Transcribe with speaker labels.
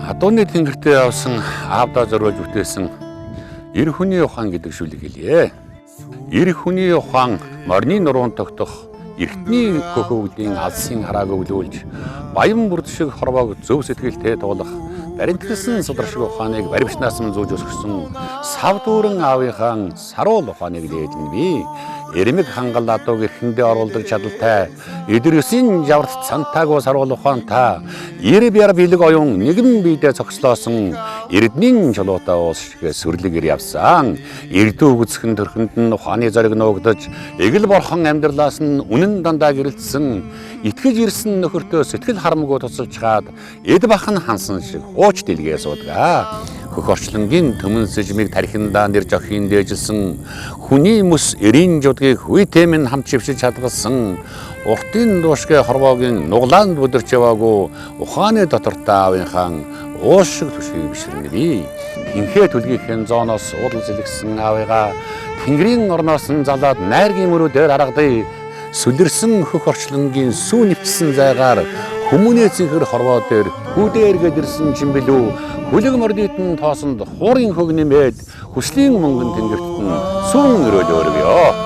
Speaker 1: Адууны тэнгэртээ явсан аавдаа зориулж бүтээсэн эр хүний ухаан гэдэг шүлэг хэлье. Эр хүний ухаан морины нуруунд тогтох эртний хөхөвгдийн алсын харааг өвлүүлж баян бүрд шиг хорвоог зөв сэтгэлтэй туулах баримтлсан судар шиг ухааныг баримтнаас нь зүүж өсгсөн сав дүүрэн аавынхаа саруул ухааныг лээлнэ би. Эрмэг хангал адууг эрхэндээ оруулдаг чадaltaй эдэрсэн жаварт цантаагүй саруул ухаантай эр бяр бэлэг оюун нэгэн биедээ цогцлоосон эрдэнийн чулуутай уус шиг сүрлэгэр явсан. Эрдүү үгцхэн төрхөнд нь ухааны зориг нуугдаж эгэл борхон амьдралаас нь үнэн дандаа гэрэлтсэн итгэж ирсэн нөхөртөө сэтгэл харамгүй тусалж чаад эд бахан хансан шиг хууч дэлгээ суудаг. Хөх орчлонгийн төмөн сэжмийг тархиндаа нэр жохин дээжилсэн хүний мэс эрийн жудгийг хүйтэмэн хамт чившиж чадгалсан уртын дуушгүй хорвоогийн нуглаанд бүдэрч яваагүй ухааны дотортой аавынхаа уус шиг түшгийг бишрэнэ би. Хинхээ түлгийхэн зооноос уудал зэлгсэн аавыгаа тэнгэрийн орноос нь залаад найргийн мөрөдөр харагдъя. Сүлэрсэн хөх орчлонгийн сүү нэвтсэн зайгаар хүмүүний цэнхэр хорвоо дээр хүүдээргээд ирсэн чимбэлүү хүлэг мордитэн тоосонд хуурын хөг нэмээд хүслийн мөнгөн тэнгэрт нь сүүн өрөөл өргөё.